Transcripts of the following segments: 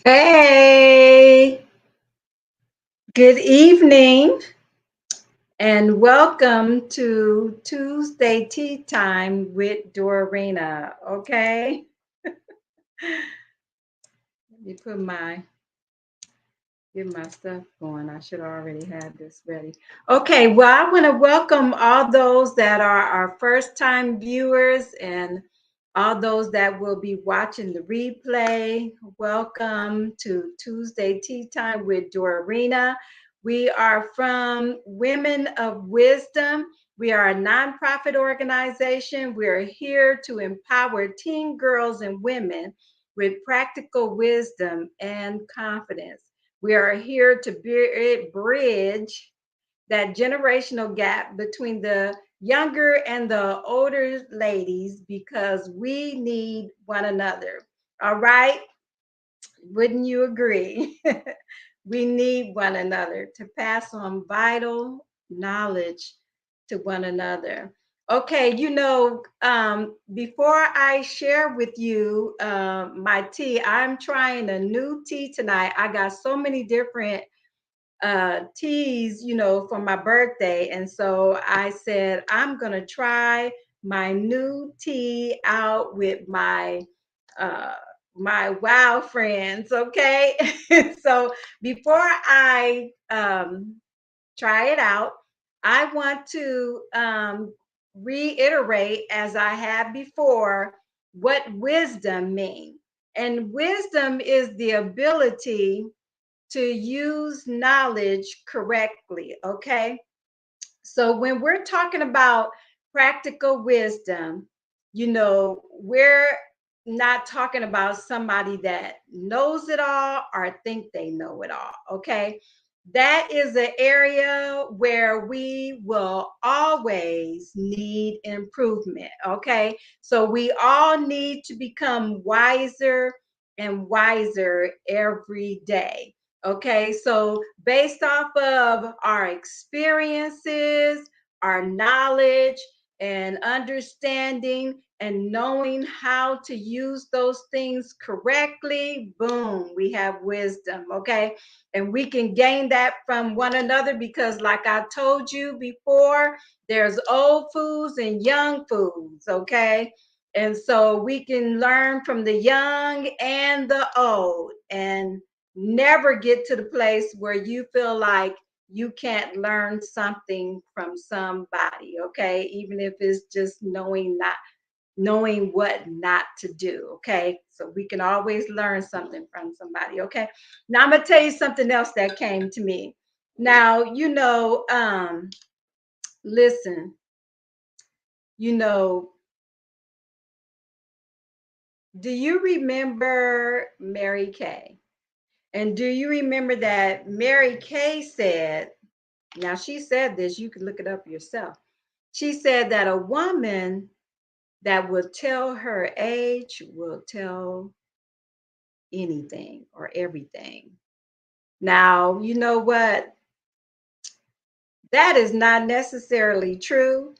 Hey, good evening, and welcome to Tuesday Tea Time with Dorina. Okay, let me get my stuff going. I should already have this ready. Okay, well, I want to welcome all those that are our first time viewers and all those that will be watching the replay. Welcome to Tuesday Tea Time with Dorina. We are from Women of Wisdom. We are a nonprofit organization. We are here to empower teen girls and women with practical wisdom and confidence. We are here to bridge that generational gap between the younger and the older ladies because we need one another. All right? Wouldn't you agree? We need one another to pass on vital knowledge to one another. Okay, before I share with you my tea, I'm trying a new tea tonight. I got so many different teas, for my birthday. And so I said, I'm going to try my new tea out with uh, my wow friends. Okay. So before I try it out, I want to reiterate, as I have before, what wisdom means. And wisdom is the ability to use knowledge correctly. Okay. So when we're talking about practical wisdom, we're not talking about somebody that knows it all or think they know it all. Okay. That is an area where we will always need improvement. Okay. So we all need to become wiser and wiser every day. Okay, so based off of our experiences, our knowledge, and understanding, and knowing how to use those things correctly, boom, we have wisdom. Okay, and we can gain that from one another because, like I told you before, there's old foods and young foods. Okay, and so we can learn from the young and the old. And never get to the place where you feel like you can't learn something from somebody. Okay, even if it's just knowing what not to do. Okay, so we can always learn something from somebody. Okay, now I'm gonna tell you something else that came to me. Now, listen, you know do you remember Mary Kay? And do you remember that Mary Kay said, now, she said this, you can look it up yourself. She said that a woman that will tell her age will tell anything or everything. Now, you know what? That is not necessarily true.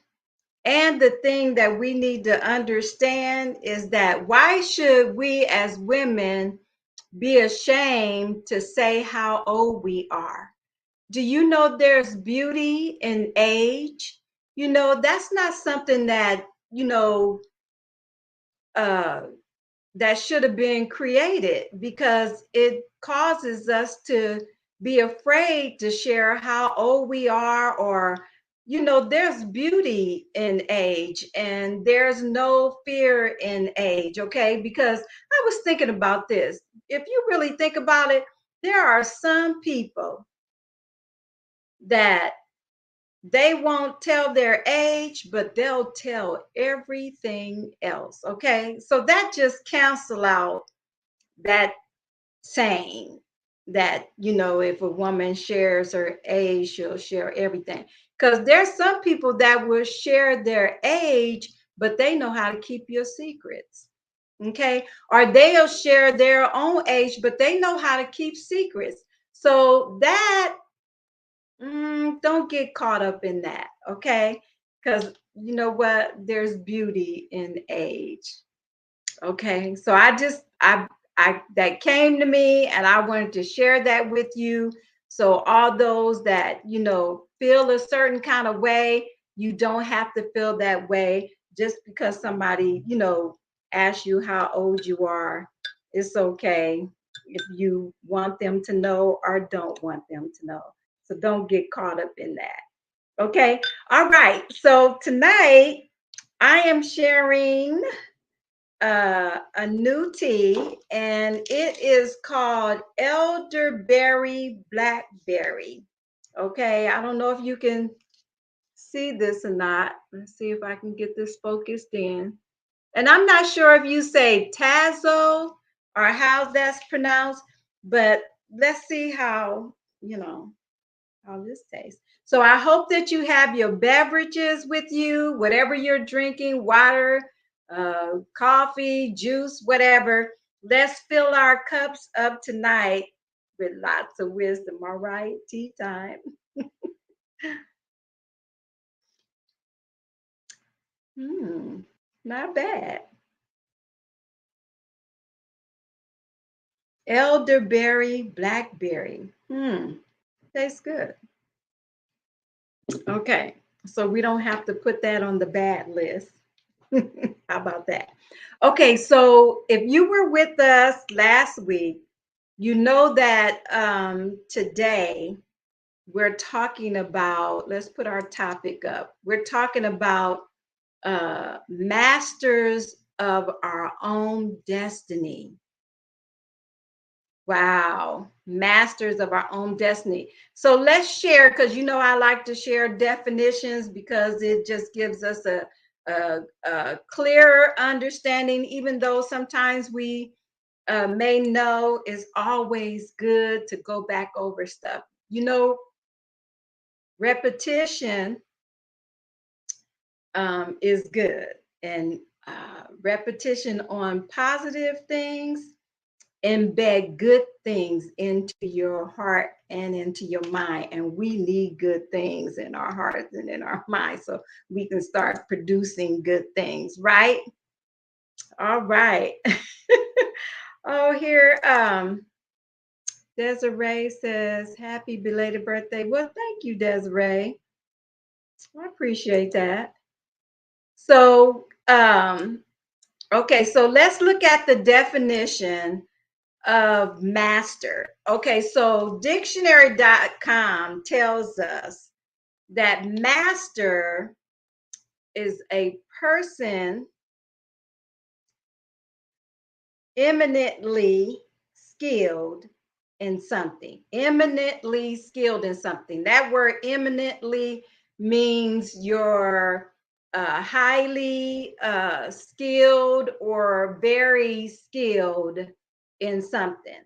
And the thing that we need to understand is that why should we as women be ashamed to say how old we are? Do you know there's beauty in age? That's not something that, uh, that should have been created because it causes us to be afraid to share how old we are, or, there's beauty in age and there's no fear in age. Okay. Because I was thinking about this. If you really think about it, there are some people that they won't tell their age, but they'll tell everything else. Okay. So that just cancel out that saying that, if a woman shares her age, she'll share everything. Because there's some people that will share their age, but they know how to keep your secrets. Okay. Or they'll share their own age, but they know how to keep secrets. So that don't get caught up in that, okay? Because you know what? There's beauty in age. Okay. So that came to me, and I wanted to share that with you. So all those that, feel a certain kind of way, you don't have to feel that way just because somebody, asks you how old you are. It's okay if you want them to know or don't want them to know. So don't get caught up in that. Okay. All right. So tonight I am sharing a new tea, and it is called elderberry blackberry. Okay, I don't know if you can see this or not. Let's see if I can get this focused in. And I'm not sure if you say tazo or how that's pronounced, but let's see you know, how this tastes. So I hope that you have your beverages with you, whatever you're drinking, water, coffee, juice, whatever. Let's fill our cups up tonight with lots of wisdom. All right, tea time. Hmm, not bad. Elderberry, blackberry. Tastes good. Okay, so we don't have to put that on the bad list. How about that? Okay, so if you were with us last week, you know that today we're talking about, let's put our topic up. We're talking about masters of our own destiny. Wow, masters of our own destiny. So let's share, because I like to share definitions because it just gives us a clearer understanding, even though sometimes we may know it's always good to go back over stuff. Repetition is good, and repetition on positive things embed good things into your heart and into your mind. And we need good things in our hearts and in our minds so we can start producing good things, right? All right. Oh, here, Desiree says, happy belated birthday. Well, thank you, Desiree. I appreciate that. So, okay, so let's look at the definition of master. Okay, so dictionary.com tells us that master is a person eminently skilled in something. Eminently skilled in something. That word eminently means you're highly skilled or very skilled in something,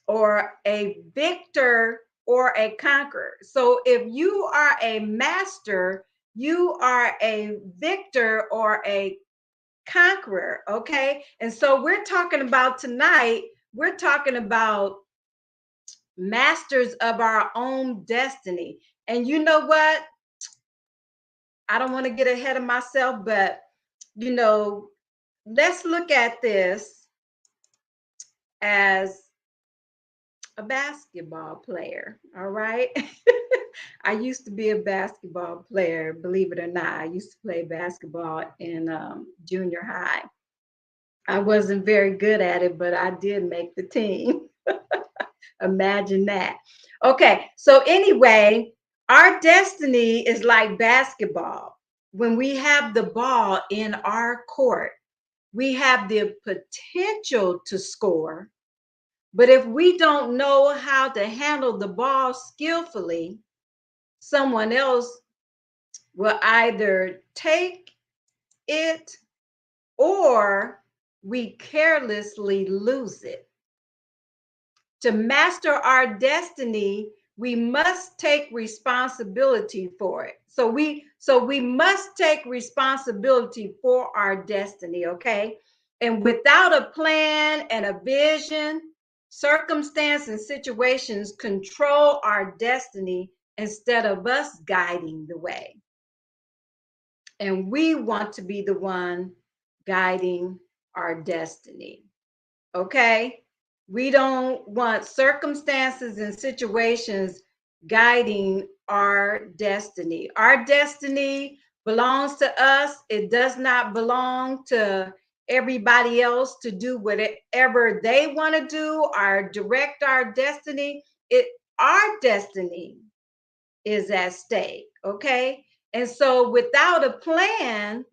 or a victor or a conqueror. So if you are a master, you are a victor or a conqueror, okay? And so we're talking about tonight, we're talking about masters of our own destiny. And you know what? I don't want to get ahead of myself, but you know, let's look at this as a basketball player, all right? I used to be a basketball player, believe it or not. I used to play basketball in junior high. I wasn't very good at it, but I did make the team. Imagine that. Okay, so anyway, our destiny is like basketball. When we have the ball in our court, we have the potential to score. But if we don't know how to handle the ball skillfully, someone else will either take it or we carelessly lose it. To master our destiny, we must take responsibility for it. So we must take responsibility for our destiny, okay? And without a plan and a vision, circumstance and situations control our destiny instead of us guiding the way. And we want to be the one guiding our destiny. Okay? We don't want circumstances and situations guiding our destiny. Our destiny belongs to us. It does not belong to everybody else to do whatever they want to do or direct our destiny. It Our destiny is at stake, okay? And so without a plan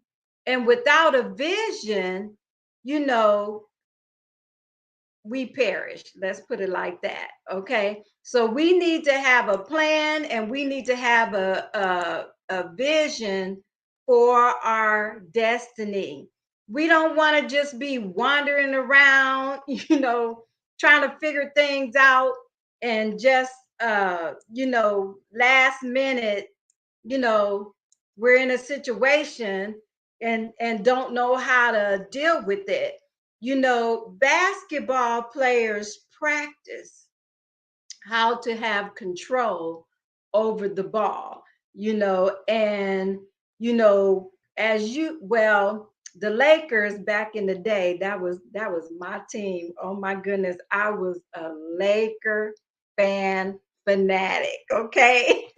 and without a vision, you know, we perish. Let's put it like that. Okay. So we need to have a plan and we need to have a vision for our destiny. We don't want to just be wandering around, trying to figure things out and just, last minute, you know, we're in a situation and don't know how to deal with it. Basketball players practice how to have control over the ball, and as you well, the Lakers back in the day, that was my team. Oh my goodness, I was a Laker fan fanatic, okay?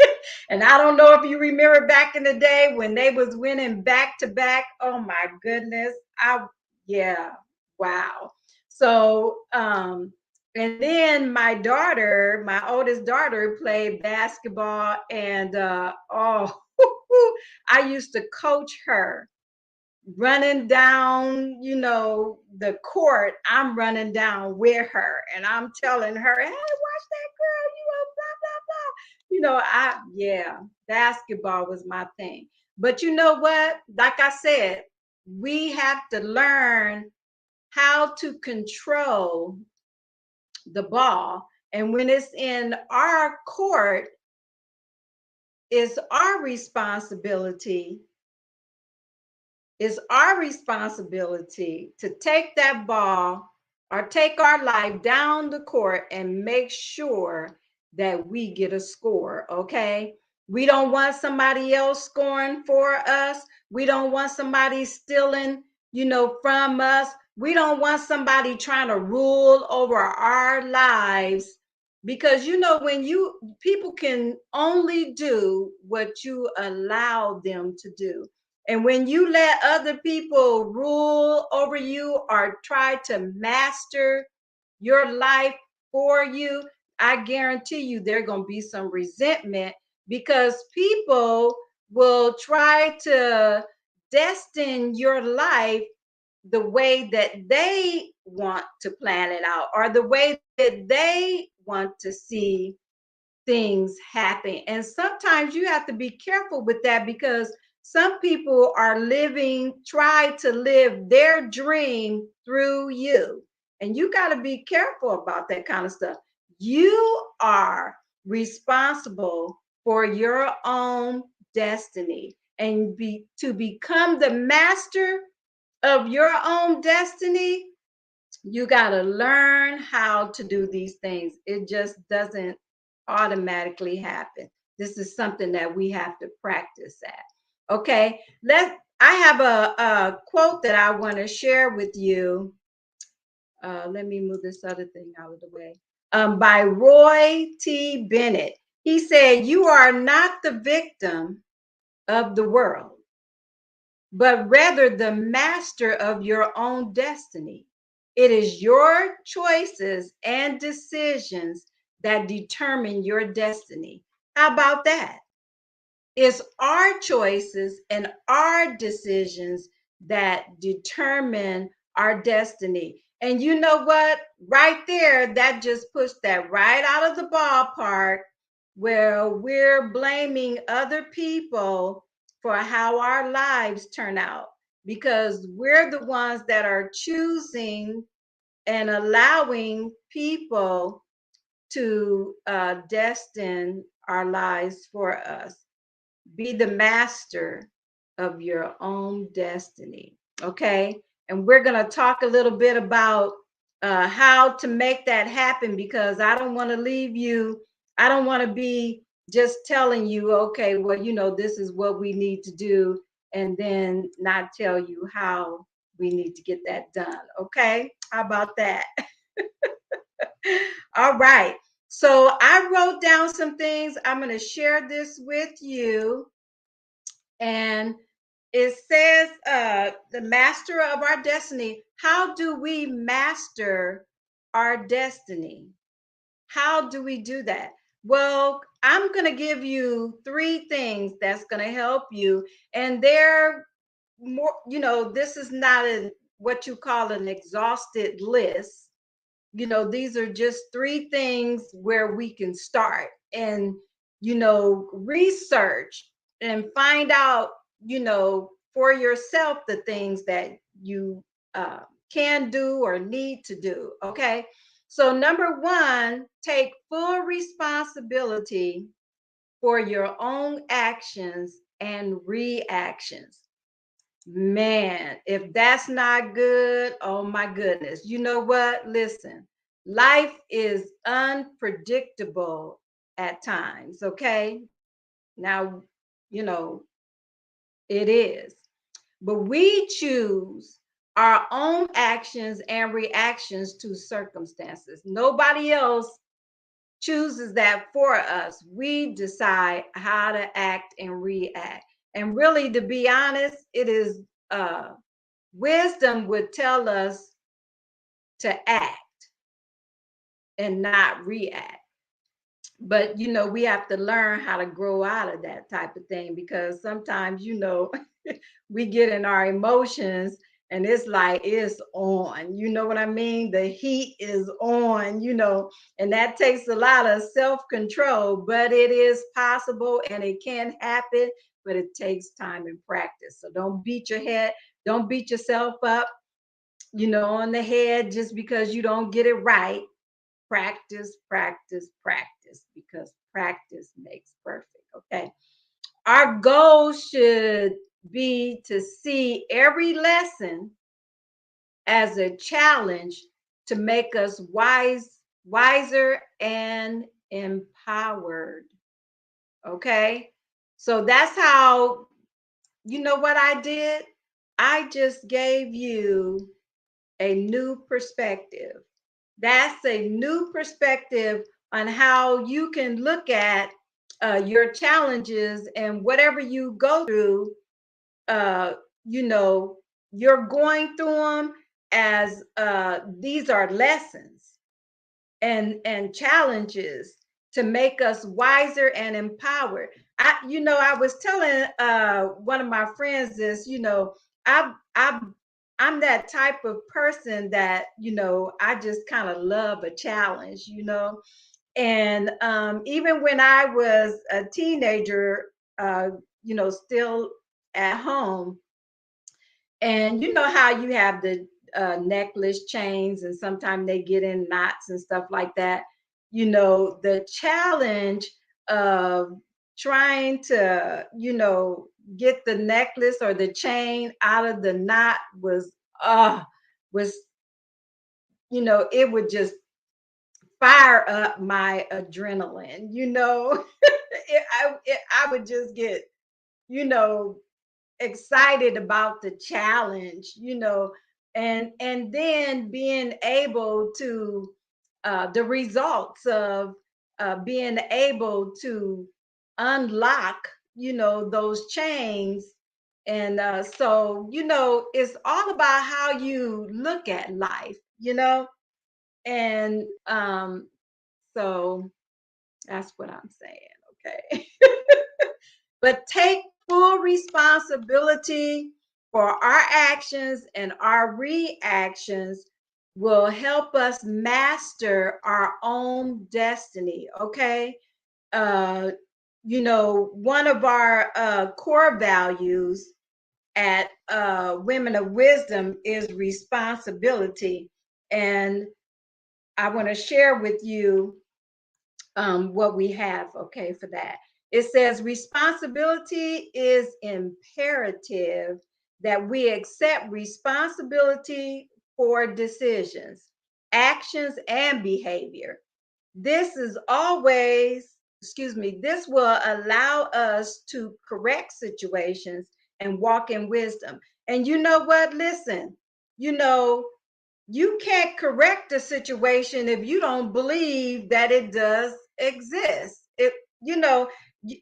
And I don't know if you remember back in the day when they was winning back to back. Oh my goodness. Yeah, wow. So, and then my oldest daughter played basketball, and oh, I used to coach her running down, the court. I'm running down with her, and I'm telling her, "Hey, watch that girl, blah blah blah." Yeah, basketball was my thing. But you know what? Like I said, we have to learn how to control the ball. And when it's in our court, it's our responsibility. It's our responsibility to take that ball or take our life down the court and make sure that we get a score, okay? We don't want somebody else scoring for us. We don't want somebody stealing, from us. We don't want somebody trying to rule over our lives because when people can only do what you allow them to do. And when you let other people rule over you or try to master your life for you, I guarantee you there going to be some resentment because people will try to destine your life the way that they want to plan it out or the way that they want to see things happen. And sometimes you have to be careful with that because some people are try to live their dream through you. And you got to be careful about that kind of stuff. You are responsible for your own destiny and to become the master of your own destiny. You got to learn how to do these things. It just doesn't automatically happen. This is something that we have to practice at. Okay, I have a quote that I want to share with you. Let me move this other thing out of the way. By Roy T. Bennett. He said, "You are not the victim of the world, but rather the master of your own destiny. It is your choices and decisions that determine your destiny." How about that? It's our choices and our decisions that determine our destiny. And you know what? Right there, that just pushed that right out of the ballpark where we're blaming other people for how our lives turn out because we're the ones that are choosing and allowing people to destine our lives for us. Be the master of your own destiny. Okay. And we're going to talk a little bit about how to make that happen because I don't want to leave you. I don't want to be just telling you, okay, well, this is what we need to do, and then not tell you how we need to get that done. Okay. How about that? All right. So I wrote down some things. I'm going to share this with you. And it says, the master of our destiny. How do we master our destiny? How do we do that? Well, I'm going to give you three things that's going to help you. And they're more, this is not what you call an exhausted list. These are just three things where we can start and, research and find out, for yourself the things that you uh, can do or need to do. Okay. So, number one, take full responsibility for your own actions and reactions. Man, if that's not good, oh my goodness. You know what? Listen, life is unpredictable at times, okay? Now, you know, it is. But we choose our own actions and reactions to circumstances. Nobody else chooses that for us. We decide how to act and react. And really, to be honest, it is wisdom would tell us to act and not react. But we have to learn how to grow out of that type of thing, because sometimes we get in our emotions and it's like it's on, you know what I mean? The heat is on, and that takes a lot of self-control, but it is possible and it can happen, but it takes time and practice. So don't beat yourself up, on the head just because you don't get it right. Practice, practice, practice, because practice makes perfect. Okay. Our goal should be to see every lesson as a challenge to make us wiser, and empowered. Okay. So that's how, what I did? I just gave you a new perspective. That's a new perspective on how you can look at your challenges and whatever you go through. Uh, you know, you're going through them as these are lessons and challenges to make us wiser and empowered. I was telling one of my friends this. I I I'm that type of person that, I just kind of love a challenge, And even when I was a teenager, still at home, and you know how you have the necklace chains, and sometimes they get in knots and stuff like that. The challenge of trying to, get the necklace or the chain out of the knot was, it would just fire up my adrenaline. I would just get, you know, excited about the challenge, and then being able to the results of being able to unlock, those chains. And so, it's all about how you look at life, and so that's what I'm saying. Okay. But take full responsibility for our actions, and our reactions will help us master our own destiny. Okay. Uh, one of our core values at Women of Wisdom is responsibility. And I want to share with you what we have, okay, for that. It says responsibility is imperative that we accept responsibility for decisions, actions, and behavior. This will allow us to correct situations and walk in wisdom. And you know what? Listen, you know, you can't correct the situation if you don't believe that it does exist. It, you know, you,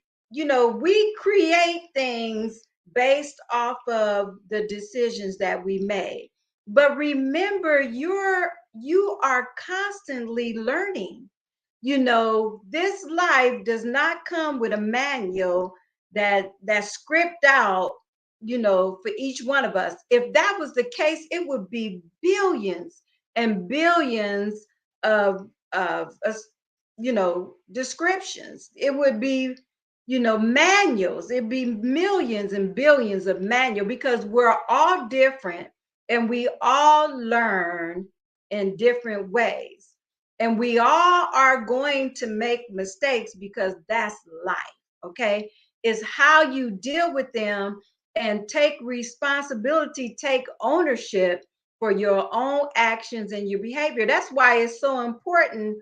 we create things based off of the decisions that we made. But remember, you are constantly learning. This life does not come with a manual that's script out, for each one of us. If that was the case, it would be billions and billions of descriptions. It would be, manuals. It'd be millions and billions of manual, because we're all different and we all learn in different ways. And we all are going to make mistakes, because that's life. Okay. It's how you deal with them and take responsibility, take ownership for your own actions and your behavior. That's why it's so important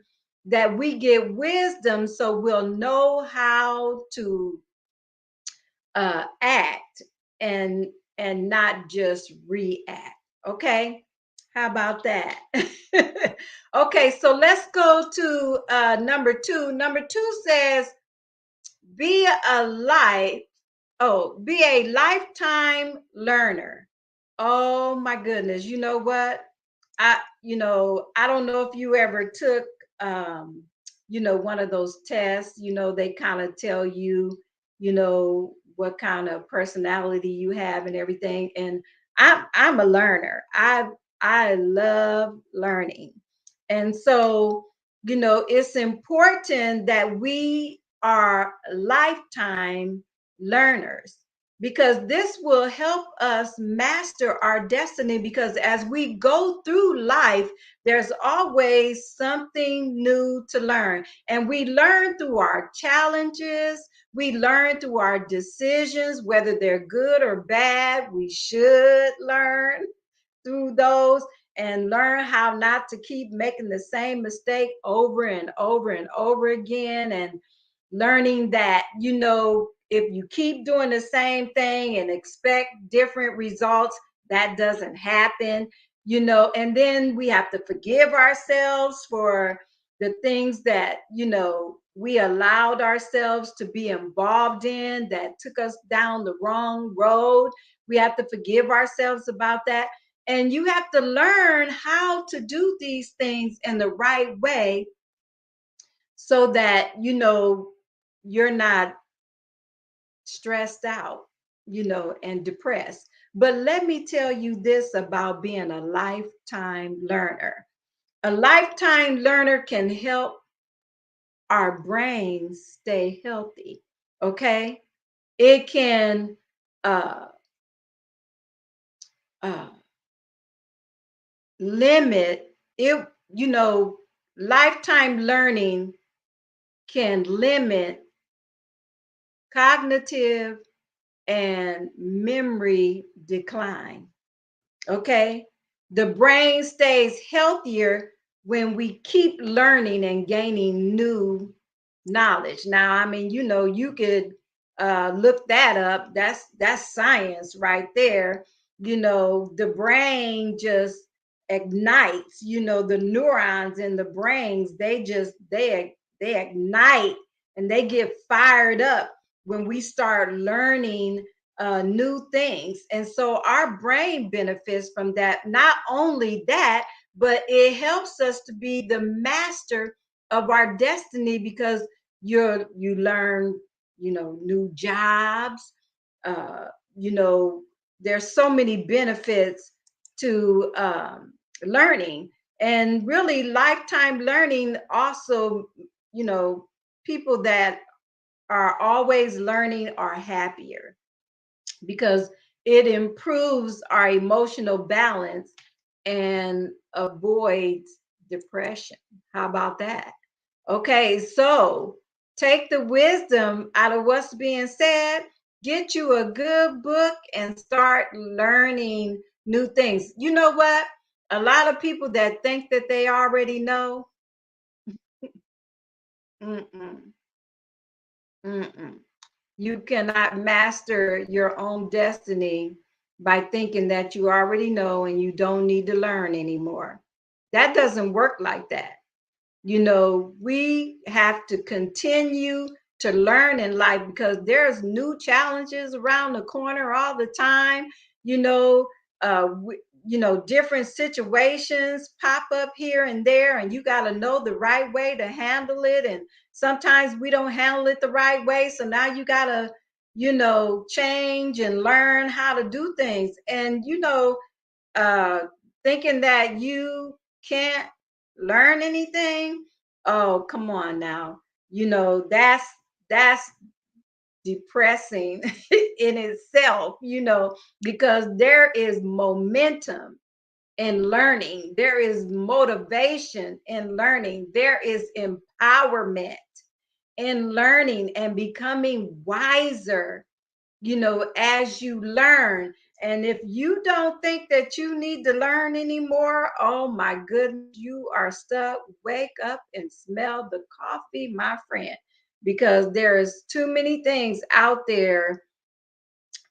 that we get wisdom, so we'll know how to act and not just react. Okay, how about that? Okay, so let's go to number two. Number two says, be a life be a lifetime learner. Oh my goodness. You know what? I don't know if you ever took one of those tests, they kind of tell you, what kind of personality you have and everything. And I'm a learner. I love learning. And so, it's important that we are lifetime learners, because this will help us master our destiny. Because as we go through life, there's always something new to learn. And we learn through our challenges, we learn through our decisions, whether they're good or bad. We should learn through those and learn how not to keep making the same mistake over and over and over again. And learning that, if you keep doing the same thing and expect different results, that doesn't happen. And then we have to forgive ourselves for the things that, we allowed ourselves to be involved in that took us down the wrong road. We have to forgive ourselves about that. And you have to learn how to do these things in the right way, so that, you're not stressed out, and depressed. But let me tell you this about being a lifetime learner. A lifetime learner can help our brains stay healthy. Okay. It can uh, uh, limit it, lifetime learning can limit cognitive and memory decline. Okay. The brain stays healthier when we keep learning and gaining new knowledge. Now, I mean, you could look that up. That's science right there. The brain just ignites, the neurons in the brains, they ignite and they get fired up when we start learning new things. And so our brain benefits from that. Not only that, but it helps us to be the master of our destiny, because you learn, new jobs. Uh, you know, there's so many benefits to learning. And really, lifetime learning also, people that are always learning are happier, because it improves our emotional balance and avoids depression. How about that? Okay, so take the wisdom out of what's being said, get you a good book, and start learning new things. You know what? A lot of people that think that they already know, mm-mm, mm-mm. You cannot master your own destiny by thinking that you already know and you don't need to learn anymore. That doesn't work like that. We have to continue to learn in life because there's new challenges around the corner all the time. You know, different situations pop up here and there, and you got to know the right way to handle it. And sometimes we don't handle it the right way, so now you got to, change and learn how to do things. And uh, thinking that you can't learn anything. Oh, come on now. That's depressing in itself, because there is momentum in learning, there is motivation in learning, there is empowerment in learning and becoming wiser, as you learn. And if you don't think that you need to learn anymore, oh my goodness, you are stuck. Wake up and smell the coffee, my friend, because there's too many things out there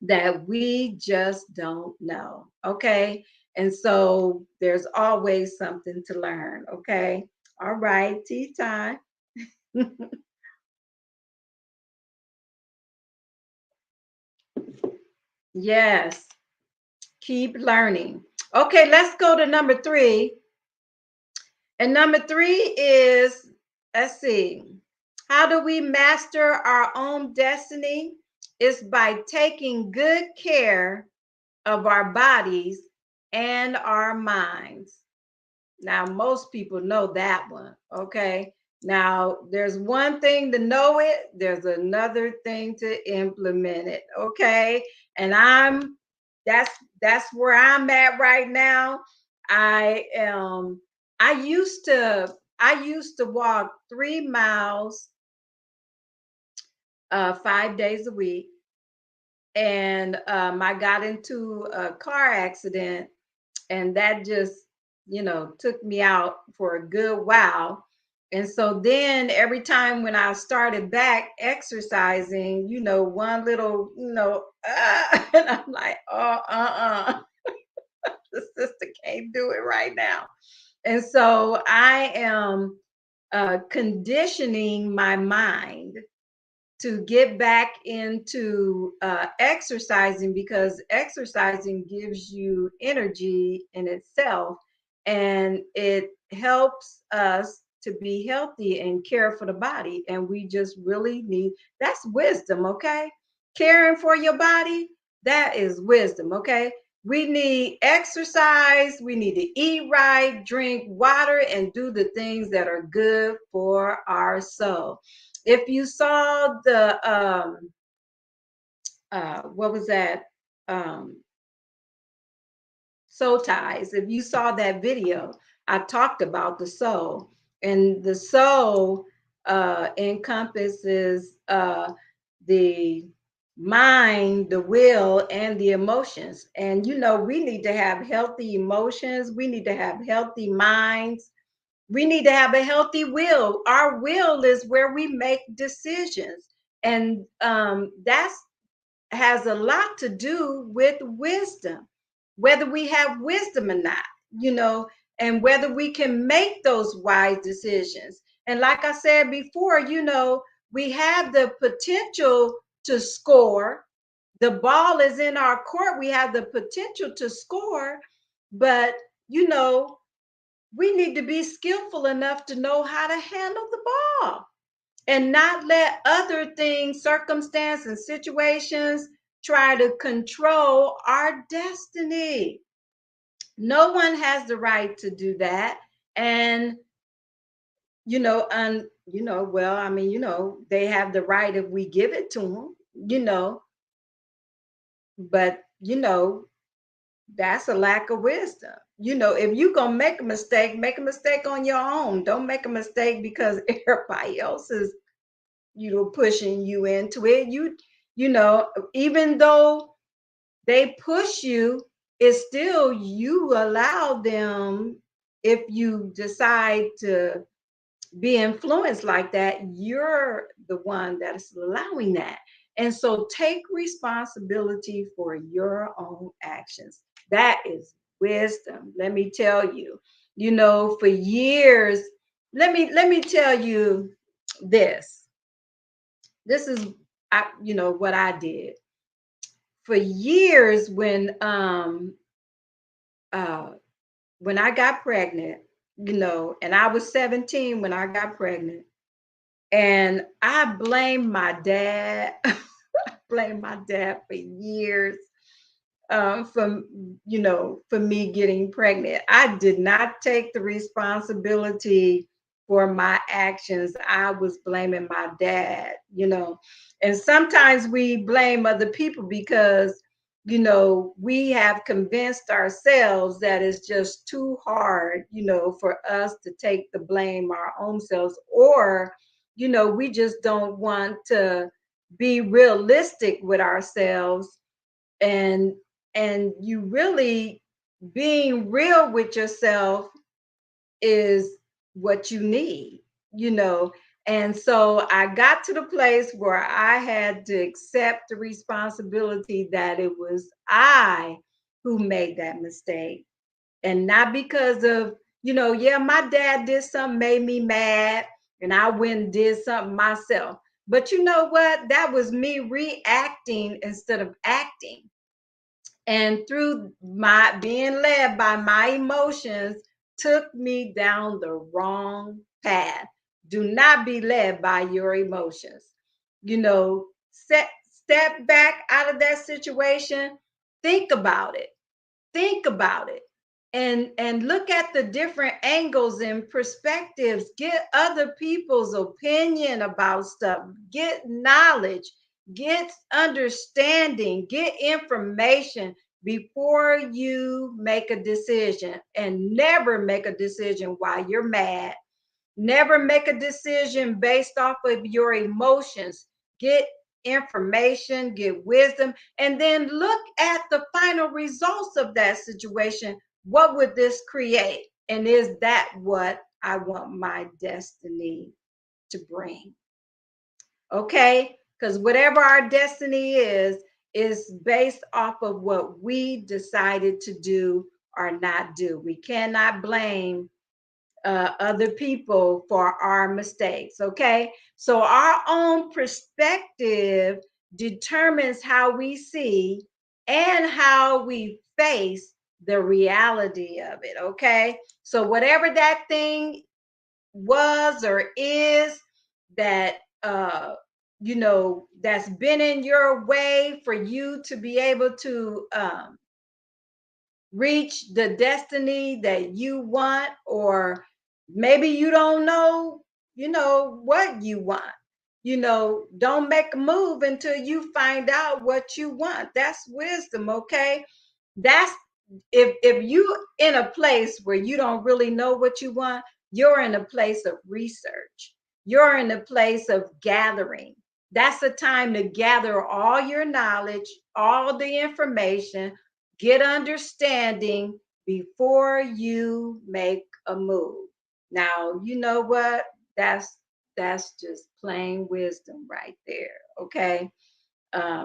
that we just don't know. Okay. And so there's always something to learn. Okay. All right. Tea time. Yes. Keep learning. Okay, let's go to number three. And number three is, let's see, how do we master our own destiny? It's by taking good care of our bodies and our minds. Now, most people know that one. Okay. Now, there's one thing to know it, there's another thing to implement it. Okay. And that's that's where I'm at right now. I am I used to walk 3 miles 5 days a week. And I got into a car accident, and that just took me out for a good while. And so then every time when I started back exercising, one little and I'm like, oh, the sister can't do it right now. And so I am conditioning my mind to get back into exercising, because exercising gives you energy in itself, and it helps us to be healthy and care for the body. And we just really need, that's wisdom. Okay. Caring for your body, that is wisdom. Okay. We need exercise, we need to eat right, drink water, and do the things that are good for our soul. If you saw the what was that, um soul ties, if you saw that video, I talked about the soul. And the soul encompasses the mind, the will, and the emotions. And we need to have healthy emotions, we need to have healthy minds, we need to have a healthy will. Our will is where we make decisions. And that's has a lot to do with wisdom, whether we have wisdom or not, you know, and whether we can make those wise decisions. And like I said before, we have the potential to score. The ball is in our court. We have the potential to score, but, you know, we need to be skillful enough to know how to handle the ball and not let other things, circumstances, and situations try to control our destiny. No one has the right to do that. And, well, I mean, they have the right if we give it to them, but, that's a lack of wisdom. If you're going to make a mistake on your own. Don't make a mistake because everybody else is pushing you into it. Even though they push you, it's still you allow them. If you decide to be influenced like that, you're the one that is allowing that. And so take responsibility for your own actions. That is wisdom. Let me tell you. For years, let me tell you this. This is what I did. For years uh when I got pregnant, and I was 17 when I got pregnant, and I blamed my dad. Blamed my dad for years, for me getting pregnant. I did not take the responsibility for my actions. I was blaming my dad. And sometimes we blame other people because, we have convinced ourselves that it's just too hard, for us to take the blame our own selves, or, we just don't want to be realistic with ourselves, and you really being real with yourself is what you need you know and so I got to the place where I had to accept the responsibility that it was I who made that mistake, and not because of, yeah, my dad did something, made me mad, and I went and did something myself. But you know what, that was me reacting instead of acting, and through my being led by my emotions took me down the wrong path. Do not be led by your emotions. Step back out of that situation, think about it, think about it, and look at the different angles and perspectives. Get other people's opinion about stuff, get knowledge, get understanding, get information before you make a decision. And never make a decision while you're mad. Never make a decision based off of your emotions. Get information, get wisdom, and then look at the final results of that situation. What would this create? And is that what I want my destiny to bring? Okay? Because whatever our destiny is based off of what we decided to do or not do. We cannot blame other people for our mistakes. Okay. So our own perspective determines how we see and how we face the reality of it. Okay. So whatever that thing was or is that, that's been in your way for you to be able to reach the destiny that you want, or maybe you don't know, what you want. Don't make a move until you find out what you want. That's wisdom. Okay. That's if you in a place where you don't really know what you want, you're in a place of research, you're in a place of gathering. That's the time to gather all your knowledge, all the information, get understanding before you make a move. Now, you know what, that's just plain wisdom right there. Okay.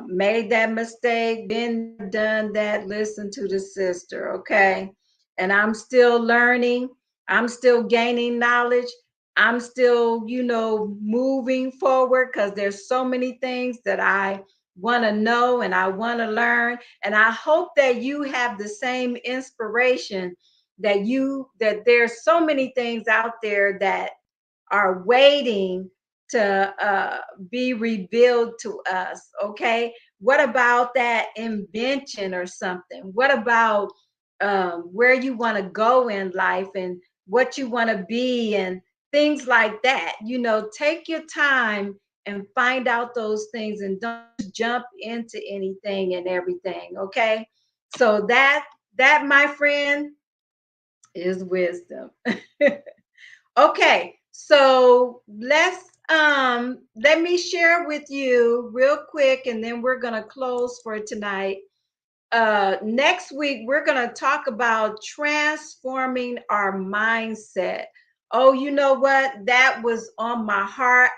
Made that mistake, been done that, listen to the sister, okay? And I'm still learning, I'm still gaining knowledge, I'm still, moving forward because there's so many things that I want to know and I want to learn. And I hope that you have the same inspiration that there's so many things out there that are waiting to be revealed to us. Okay. What about that invention or something? What about where you want to go in life and what you want to be and things like that? Take your time and find out those things, and don't jump into anything and everything. Okay. So that, my friend, is wisdom. Okay, so let me share with you real quick, and then we're gonna close for tonight. Next week we're gonna talk about transforming our mindset. Oh, you know what? That was on my heart.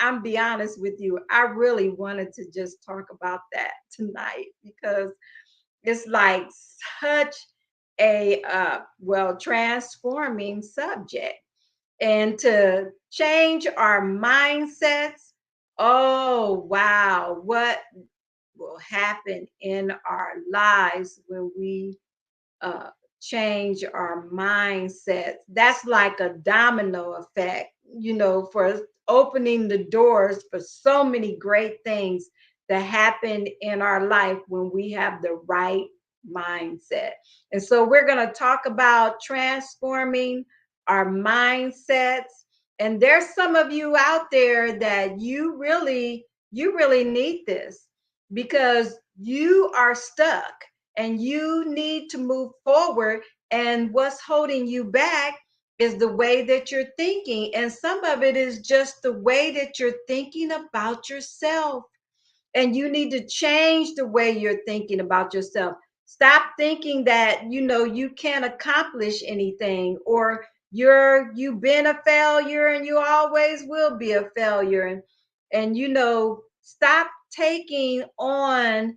I'm be honest with you, I really wanted to just talk about that tonight because it's like such a well, transforming subject. And to change our mindsets, oh wow, what will happen in our lives when we uh, change our mindset. That's like a domino effect, for opening the doors for so many great things that happen in our life when we have the right mindset. And so we're going to talk about transforming our mindsets. And there's some of you out there that you really need this because you are stuck and you need to move forward. And what's holding you back is the way that you're thinking. And some of it is just the way that you're thinking about yourself. And you need to change the way you're thinking about yourself. Stop thinking that you can't accomplish anything, or you've been a failure and you always will be a failure. And stop taking on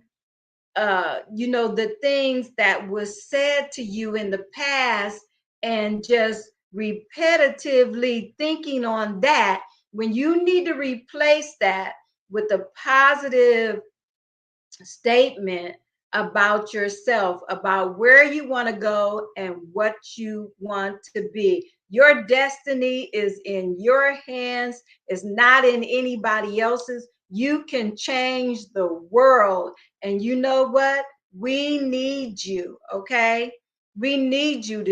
the things that was said to you in the past and just repetitively thinking on that, when you need to replace that with a positive statement about yourself, about where you want to go and what you want to be. Your destiny is in your hands, it's not in anybody else's. You can change the world. And you know what? We need you, okay? We need you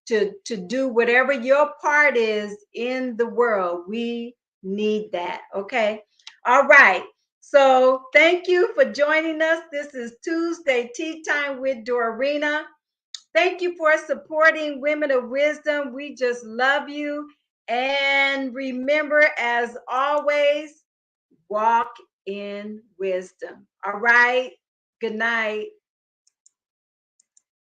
to do whatever your part is in the world. We need that, okay? All right. So thank you for joining us. This is Tuesday Tea Time with Dorina. Thank you for supporting Women of Wisdom. We just love you. And remember, as always, walk in wisdom. All right. Good night.